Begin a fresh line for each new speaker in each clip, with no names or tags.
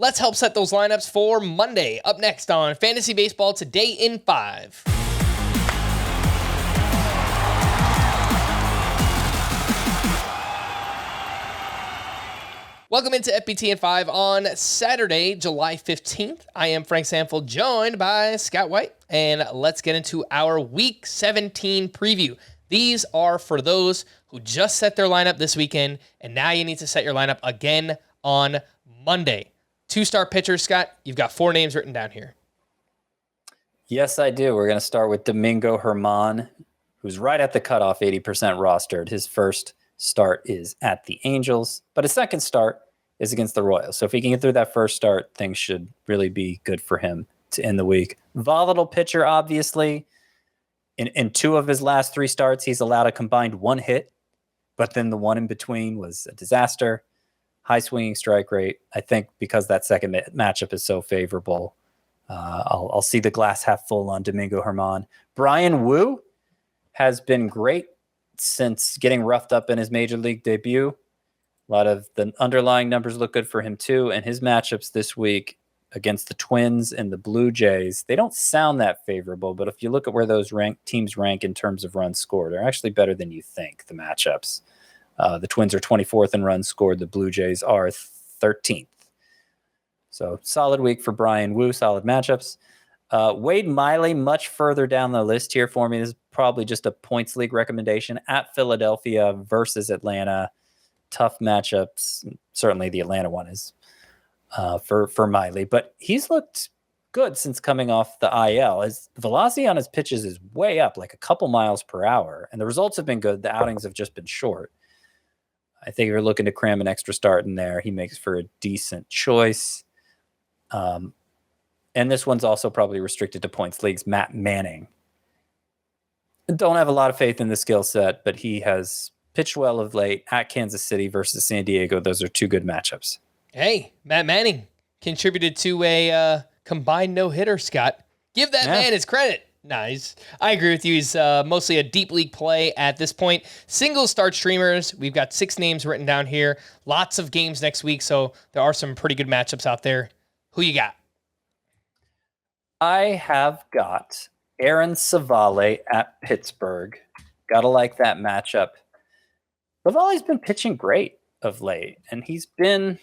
Let's help set those lineups for Monday. Up next on Fantasy Baseball Today in 5. Welcome into FBT in 5 on Saturday, July 15th. I am Frank Sample, joined by Scott White, and let's get into our Week 17 preview. These are for those who just set their lineup this weekend, and now you need to set your lineup again on Monday. 2-star pitchers, Scott, you've got 4 names written down here.
Yes, I do. We're going to start with Domingo Germán, who's right at the cutoff, 80% rostered. His first start is at the Angels, but his second start is against the Royals. So if he can get through that first start, things should really be good for him to end the week. Volatile pitcher, obviously. In 2 of his last 3 starts, he's allowed a combined 1 hit, but then the one in between was a disaster. High swinging strike rate. I think because that second matchup is so favorable, I'll see the glass half full on Domingo Germán. Bryan Wu has been great since getting roughed up in his major league debut. A lot of the underlying numbers look good for him too, and his matchups this week against the Twins and the Blue Jays, they don't sound that favorable, but if you look at where those teams rank in terms of runs scored, they're actually better than you think, the matchups. The Twins are 24th in runs scored. The Blue Jays are 13th. So solid week for Bryan Wu, solid matchups. Wade Miley, much further down the list here for me. This is probably just a points league recommendation. At Philadelphia versus Atlanta. Tough matchups. Certainly the Atlanta one is for Miley. But he's looked good since coming off the IL. His velocity on his pitches is way up, like a couple miles per hour. And the results have been good. The outings have just been short. I think if you're looking to cram an extra start in there, he makes for a decent choice. And this one's also probably restricted to points leagues. Matt Manning. Don't have a lot of faith in the skill set, but he has pitched well of late at Kansas City versus San Diego. Those are 2 good matchups.
Hey, Matt Manning contributed to a combined no-hitter, Scott. Give that man his credit. Nice. I agree with you. He's mostly a deep league play at this point. Single start streamers. We've got 6 names written down here. Lots of games next week, so there are some pretty good matchups out there. Who you got?
I have got Aaron Civale at Pittsburgh. Gotta like that matchup. Civale's been pitching great of late, and he's been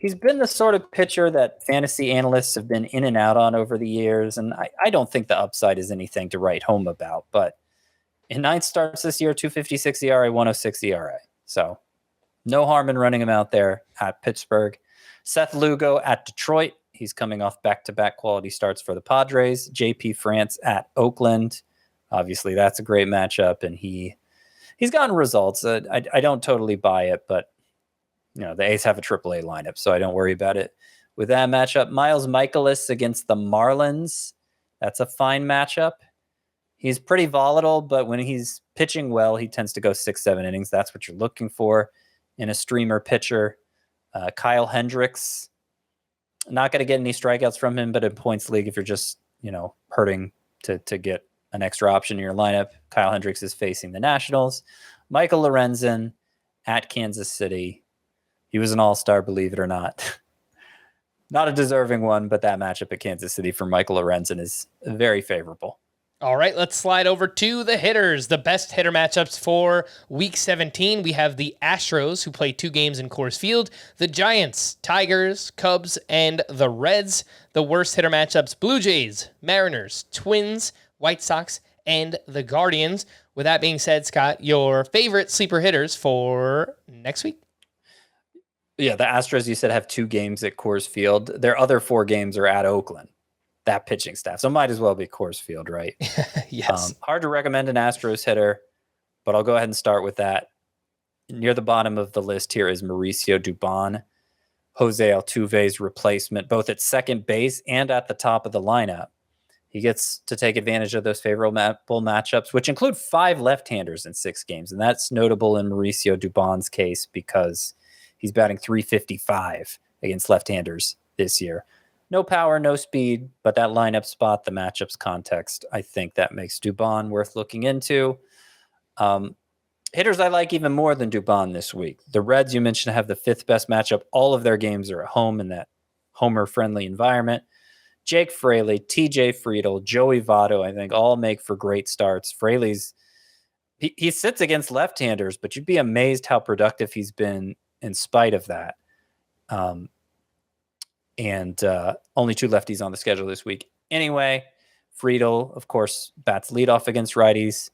the sort of pitcher that fantasy analysts have been in and out on over the years, and I don't think the upside is anything to write home about, but in 9 starts this year, 2.56 ERA, 1.06 ERA. So no harm in running him out there at Pittsburgh. Seth Lugo at Detroit. He's coming off back-to-back quality starts for the Padres. JP France at Oakland. Obviously, that's a great matchup, and he's gotten results. I don't totally buy it, but the A's have a AAA lineup, so I don't worry about it. With that matchup, Miles Michaelis against the Marlins. That's a fine matchup. He's pretty volatile, but when he's pitching well, he tends to go 6-7 innings. That's what you're looking for in a streamer pitcher. Kyle Hendricks. Not going to get any strikeouts from him, but in points league, if you're just, hurting to get an extra option in your lineup, Kyle Hendricks is facing the Nationals. Michael Lorenzen at Kansas City. He was an all-star, believe it or not. Not a deserving one, but that matchup at Kansas City for Michael Lorenzen is very favorable.
All right, let's slide over to the hitters. The best hitter matchups for Week 17. We have the Astros, who play 2 games in Coors Field. The Giants, Tigers, Cubs, and the Reds. The worst hitter matchups, Blue Jays, Mariners, Twins, White Sox, and the Guardians. With that being said, Scott, your favorite sleeper hitters for next week?
Yeah, the Astros, you said, have 2 games at Coors Field. Their other 4 games are at Oakland. That pitching staff. So might as well be Coors Field, right?
Yes.
Hard to recommend an Astros hitter, but I'll go ahead and start with that. Near the bottom of the list here is Mauricio Dubon, Jose Altuve's replacement, both at second base and at the top of the lineup. He gets to take advantage of those favorable matchups, which include 5 left-handers in 6 games. And that's notable in Mauricio Dubon's case because he's batting .355 against left-handers this year. No power, no speed, but that lineup spot, the matchups context, I think that makes Dubon worth looking into. Hitters I like even more than Dubon this week. The Reds, you mentioned, have the 5th best matchup. All of their games are at home in that homer-friendly environment. Jake Fraley, TJ Friedel, Joey Votto, I think all make for great starts. Fraley's he sits against left-handers, but you'd be amazed how productive he's been in spite of that. And only 2 lefties on the schedule this week. Anyway, Friedel, of course, bats leadoff against righties,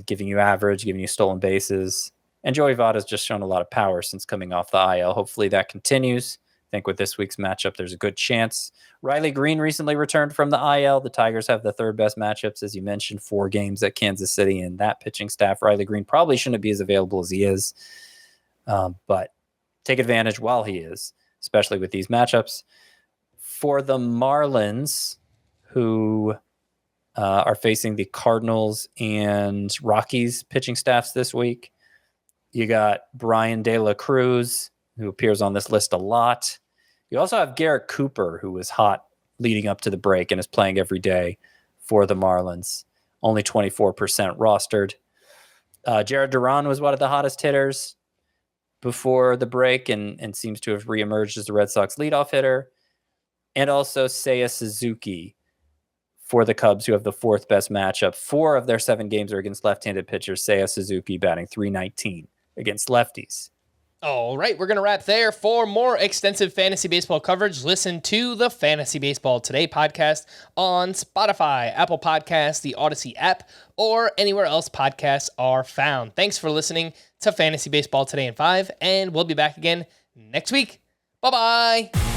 giving you average, giving you stolen bases. And Joey Votto's just shown a lot of power since coming off the IL. Hopefully that continues. I think with this week's matchup, there's a good chance. Riley Green recently returned from the IL. The Tigers have the 3rd best matchups, as you mentioned, 4 games at Kansas City, and that pitching staff. Riley Green probably shouldn't be as available as he is, but take advantage while he is, especially with these matchups. For the Marlins, who are facing the Cardinals and Rockies pitching staffs this week, you got Bryan De La Cruz, who appears on this list a lot. You also have Garrett Cooper, who was hot leading up to the break and is playing every day for the Marlins. Only 24% rostered. Jared Duran was one of the hottest hitters before the break and seems to have reemerged as the Red Sox leadoff hitter. And also Seiya Suzuki for the Cubs, who have the 4th best matchup. 4 of their 7 games are against left-handed pitchers. Seiya Suzuki batting .319 against lefties.
All right, we're going to wrap there. For more extensive fantasy baseball coverage, listen to the Fantasy Baseball Today podcast on Spotify, Apple Podcasts, the Audacy app, or anywhere else podcasts are found. Thanks for listening to Fantasy Baseball Today in 5, and we'll be back again next week. Bye-bye.